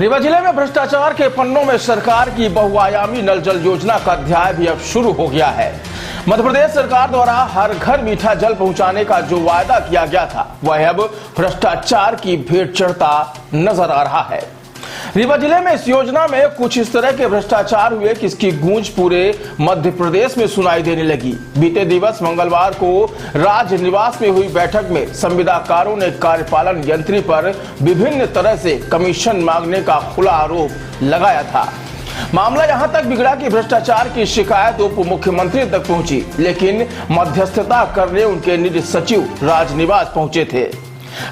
रीवा जिले में भ्रष्टाचार के पन्नों में सरकार की बहुआयामी नल जल योजना का अध्याय भी अब शुरू हो गया है। मध्य प्रदेश सरकार द्वारा हर घर मीठा जल पहुंचाने का जो वायदा किया गया था वह अब भ्रष्टाचार की भेंट चढ़ता नजर आ रहा है। रीवा जिले में इस योजना में कुछ इस तरह के भ्रष्टाचार हुए कि इसकी गूंज पूरे मध्य प्रदेश में सुनाई देने लगी। बीते दिवस मंगलवार को राजनिवास में हुई बैठक में संविदाकारों ने कार्यपालन यंत्री पर विभिन्न तरह से कमीशन मांगने का खुला आरोप लगाया था। मामला यहां तक बिगड़ा कि भ्रष्टाचार की शिकायत उप मुख्यमंत्री तक पहुंची, लेकिन मध्यस्थता करने उनके निज सचिव राजनिवास पहुंचे थे।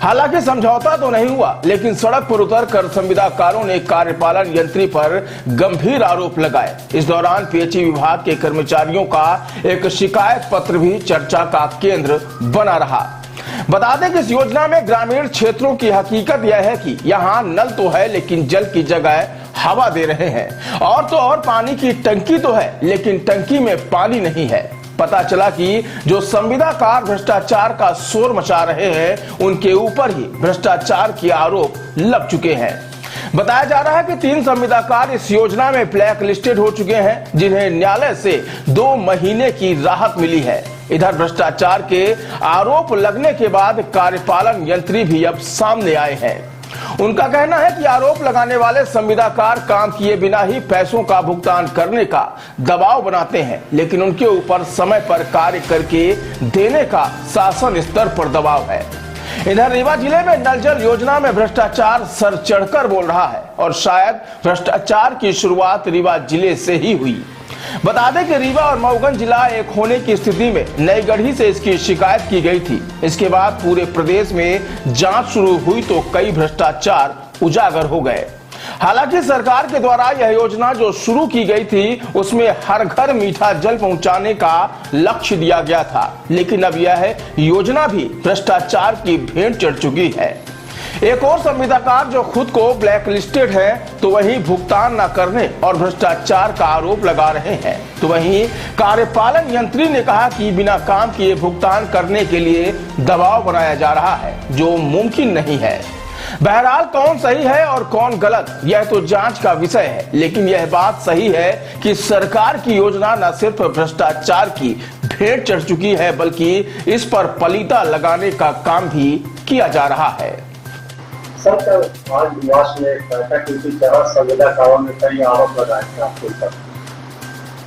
हालांकि समझौता तो नहीं हुआ, लेकिन सड़क पर उतरकर संविदाकारों ने कार्यपालन यंत्री पर गंभीर आरोप लगाए। इस दौरान पीएचई विभाग के कर्मचारियों का एक शिकायत पत्र भी चर्चा का केंद्र बना रहा। बता दें कि इस योजना में ग्रामीण क्षेत्रों की हकीकत यह है कि यहाँ नल तो है, लेकिन जल की जगह हवा दे रहे हैं। और तो और पानी की टंकी तो है, लेकिन टंकी में पानी नहीं है। पता चला कि जो संविदाकार भ्रष्टाचार का शोर मचा रहे हैं, उनके ऊपर ही भ्रष्टाचार के आरोप लग चुके हैं। बताया जा रहा है कि 3 संविदाकार इस योजना में ब्लैक लिस्टेड हो चुके हैं, जिन्हें न्यायालय से 2 महीने की राहत मिली है। इधर भ्रष्टाचार के आरोप लगने के बाद कार्यपालन यंत्री भी अब सामने आए हैं। उनका कहना है कि आरोप लगाने वाले संविदाकार काम किए बिना ही पैसों का भुगतान करने का दबाव बनाते हैं, लेकिन उनके ऊपर समय पर कार्य करके देने का शासन स्तर पर दबाव है। इधर रीवा जिले में नल जल योजना में भ्रष्टाचार सर चढ़कर बोल रहा है और शायद भ्रष्टाचार की शुरुआत रीवा जिले से ही हुई। बता दें कि रीवा और मऊगंज जिला एक होने की स्थिति में नई गढ़ी से इसकी शिकायत की गई थी। इसके बाद पूरे प्रदेश में जांच शुरू हुई तो कई भ्रष्टाचार उजागर हो गए। हालांकि सरकार के द्वारा यह योजना जो शुरू की गई थी उसमें हर घर मीठा जल पहुंचाने का लक्ष्य दिया गया था, लेकिन अब यह योजना भी भ्रष्टाचार की भेंट चढ़ चुकी है। एक और संविदाकार जो खुद को ब्लैक लिस्टेड है, तो वहीं भुगतान न करने और भ्रष्टाचार का आरोप लगा रहे हैं। तो वहीं कार्यपालन यंत्री ने कहा कि बिना काम किए भुगतान करने के लिए दबाव बनाया जा रहा है, जो मुमकिन नहीं है। बहरहाल कौन सही है और कौन गलत, यह तो जांच का विषय है, लेकिन यह बात सही है कि सरकार की योजना न सिर्फ भ्रष्टाचार की भेंट चढ़ चुकी है, बल्कि इस पर पलीता लगाने का काम भी किया जा रहा है। सर, आज निवास में बैठक की तरह संविदाकारों ने कई आरोप लगाए थे आपके ऊपर।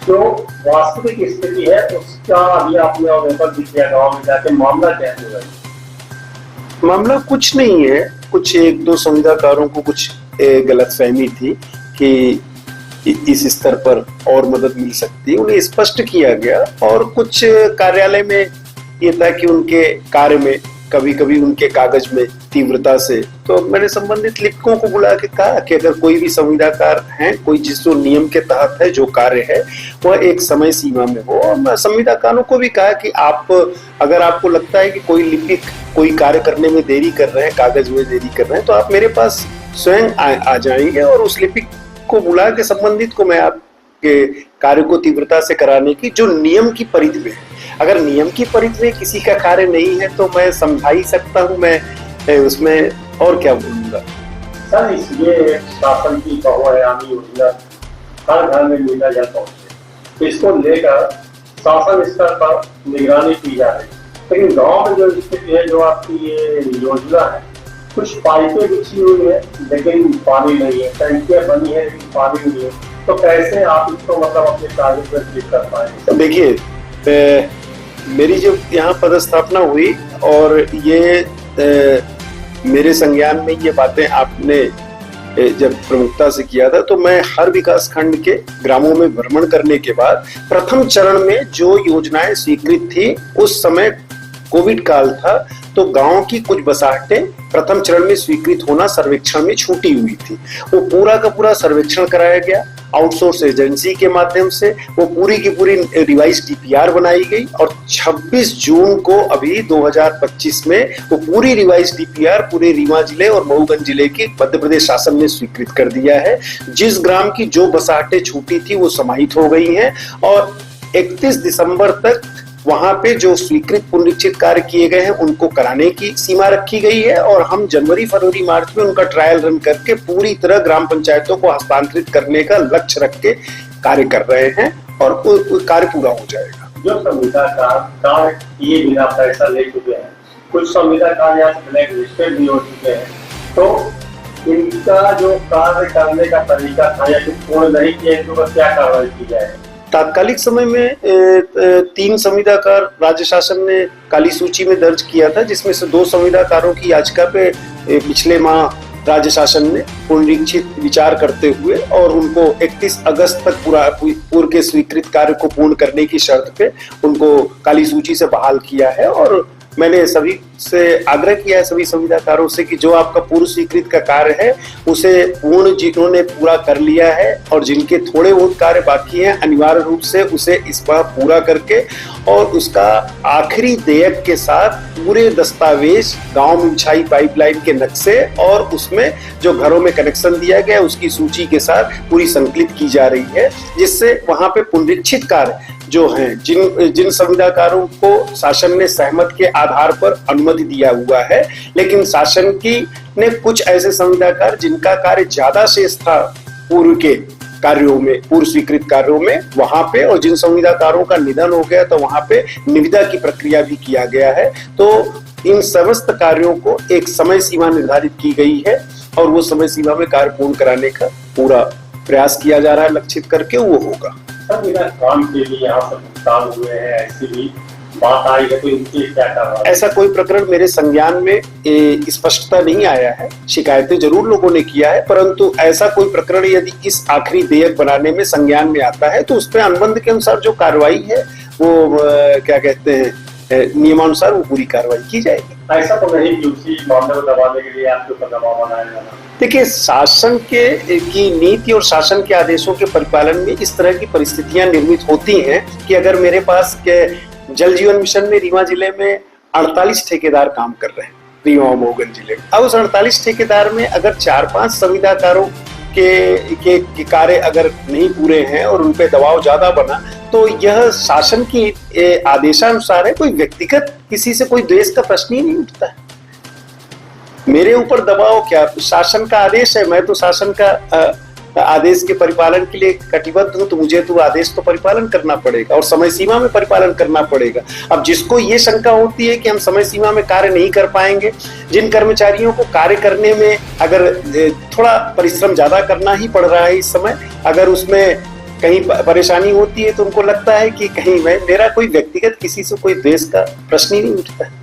जो वास्तविक स्थिति है उसका अभी आपने अवलोकन भी किया, गाँव में जाके मामला क्या है? मामला कुछ नहीं है, कुछ 1-2 संविदाकारों को कुछ गलतफहमी थी कि इस स्तर पर और मदद मिल सकती है, उन्हें स्पष्ट किया गया। और कुछ कार्यालय में ये था कि उनके कार्य में कभी कभी उनके कागज में तीव्रता से, तो मैंने संबंधित लिपिकों को बुला के कहा कि अगर कोई भी संविदाकार है, कोई जिस जो नियम के तहत है, जो कार्य है वह एक समय सीमा में हो। और मैं संविदाकारों को भी कहा कि आप अगर आपको लगता है कि कोई लिपिक कोई कार्य करने में देरी कर रहे हैं, कागज में देरी कर रहे हैं, तो आप मेरे पास स्वयं आ जाएंगे और उस लिपिक को बुला के संबंधित को मैं आपके कार्य को तीव्रता से कराने की जो नियम की परिधि में है। अगर नियम की परिधि में किसी का कार्य नहीं है तो मैं समझा ही सकता हूँ, मैं उसमें और क्या बोलूंगा। सर, इसलिए शासन की बहुआयामी योजना हर घर में मीठा जल पहुंचे, तो इसको लेकर शासन स्तर पर निगरानी की जा रही है। लेकिन गांव में जो स्थिति है, जो आपकी ये योजना है, कुछ पाइपें बिछी हुई है लेकिन पानी नहीं है, टंकियां बनी है लेकिन पानी नहीं है, तो कैसे आप इसको मतलब अपने कार्य पर ठीक कर पाएंगे? देखिए, मेरी जब यहाँ पदस्थापना हुई और ये मेरे संज्ञान में ये बातें आपने जब प्रमुखता से किया था, तो मैं हर विकास खंड के ग्रामों में भ्रमण करने के बाद प्रथम चरण में जो योजनाएं स्वीकृत थी, उस समय कोविड काल था, तो गांव की कुछ बसाहटें प्रथम चरण में स्वीकृत होना सर्वेक्षण में छूटी हुई थी। वो पूरा का पूरा सर्वेक्षण कराया गया आउटसोर्स एजेंसी के माध्यम से। वो पूरी की पूरी रिवाइज डीपीआर बनाई गई और 26 जून को अभी 2025 में वो पूरी रिवाइज डीपीआर पूरे रीवा जिले और मऊगंज जिले की मध्य प्रदेश शासन ने स्वीकृत कर दिया है। जिस ग्राम की जो बसाहटें छूटी थी वो समाहित हो गई हैं और 31 दिसंबर तक वहां पे जो स्वीकृत पुनरीक्षित कार्य किए गए हैं उनको कराने की सीमा रखी गई है और हम जनवरी, फरवरी, मार्च में उनका ट्रायल रन करके पूरी तरह ग्राम पंचायतों को हस्तांतरित करने का लक्ष्य रख के कार्य कर रहे हैं और कार्य पूरा हो जाएगा। जो संविदा कार्य किए बिना पैसा ले चुके हैं, कुछ संविदा कार्य यहाँ से ब्लैक लिस्टेड भी हो चुके हैं, तो इनका जो कार्य करने का तरीका था या फिर पूर्ण नहीं किया, इनके ऊपर क्या कार्रवाई की जाए? तात्कालिक समय में 3 संविदाकार राज्य शासन ने काली सूची में दर्ज किया था, जिसमें से 2 संविदाकारों की याचिका पे पिछले माह राज्य शासन ने पुनरीक्षित विचार करते हुए और उनको 31 अगस्त तक पूर्व के स्वीकृत कार्य को पूर्ण करने की शर्त पे उनको काली सूची से बहाल किया है। और मैंने सभी से आग्रह किया है, सभी संविदाकारों से, कि जो आपका पूर्व स्वीकृत का कार्य है उसे पूर्ण जिन्होंने पूरा कर लिया है और जिनके थोड़े बहुत कार्य बाकी हैं, अनिवार्य रूप से उसे इस बार पूरा करके और उसका आखिरी देयक के साथ पूरे दस्तावेज, गांव में बिछाई पाइपलाइन के नक्शे और उसमें जो घरों में कनेक्शन दिया गया उसकी सूची के साथ पूरी संकलित की जा रही है, जिससे वहां पे पुनरीक्षित कार्य जो हैं, जिन संविदाकारों को शासन ने सहमत के आधार पर अनुमति दिया हुआ है, लेकिन शासन की ने कुछ ऐसे संविदाकार जिनका कार्य ज्यादा शेष था पूर्व के कार्यों में, पूर्व स्वीकृत कार्यों में, वहां पे, और जिन संविदाकारों का निधन हो गया तो वहां पे निविदा की प्रक्रिया भी किया गया है। तो इन समस्त कार्यों को एक समय सीमा निर्धारित की गई है और वो समय सीमा में कार्य पूर्ण कराने का पूरा प्रयास किया जा रहा है, लक्षित करके वो होगा। सर, मेरा काम के लिए यहाँ से भुगतान हुए हैं, ऐसी भी बात आई है, तो इनकी क्या कार्रवाई? ऐसा कोई प्रकरण मेरे संज्ञान में स्पष्टता नहीं आया है। शिकायतें जरूर लोगों ने किया है, परंतु ऐसा कोई प्रकरण यदि इस आखिरी देयक बनाने में संज्ञान में आता है तो उस पर अनुबंध के अनुसार जो कार्रवाई है वो क्या कहते हैं, नियमानुसार वो पूरी कार्रवाई की जाएगी। ऐसा तो नहीं कि उसी मामले को दबाने के लिए आपके ऊपर दबाव बनाया जाना? देखिए, शासन की नीति और शासन के आदेशों के परिपालन में इस तरह की परिस्थितियां निर्मित होती हैं कि अगर मेरे पास के जल जीवन मिशन में रीवा जिले में 48 ठेकेदार काम कर रहे हैं, रीवा और मोहगंज जिले में, अब उस 48 ठेकेदार में अगर 4-5 संविदाकारों के कार्य अगर नहीं पूरे हैं और उन पे दबाव ज्यादा बना, तो यह शासन की आदेशानुसार है। कोई व्यक्तिगत किसी से कोई द्वेष का प्रश्न ही नहीं उठता है। मेरे ऊपर दबाव क्या, शासन का आदेश है, मैं तो शासन का आदेश के परिपालन के लिए कटिबद्ध हूं, तो मुझे तो आदेश तो परिपालन करना पड़ेगा और समय सीमा में परिपालन करना पड़ेगा। अब जिसको ये शंका होती है कि हम समय सीमा में कार्य नहीं कर पाएंगे, जिन कर्मचारियों को कार्य करने में अगर थोड़ा परिश्रम ज्यादा करना ही पड़ रहा है इस समय, अगर उसमें कहीं परेशानी होती है तो उनको लगता है कि कहीं मेरा कोई व्यक्तिगत किसी से कोई द्वेष का प्रश्न ही नहीं उठता है।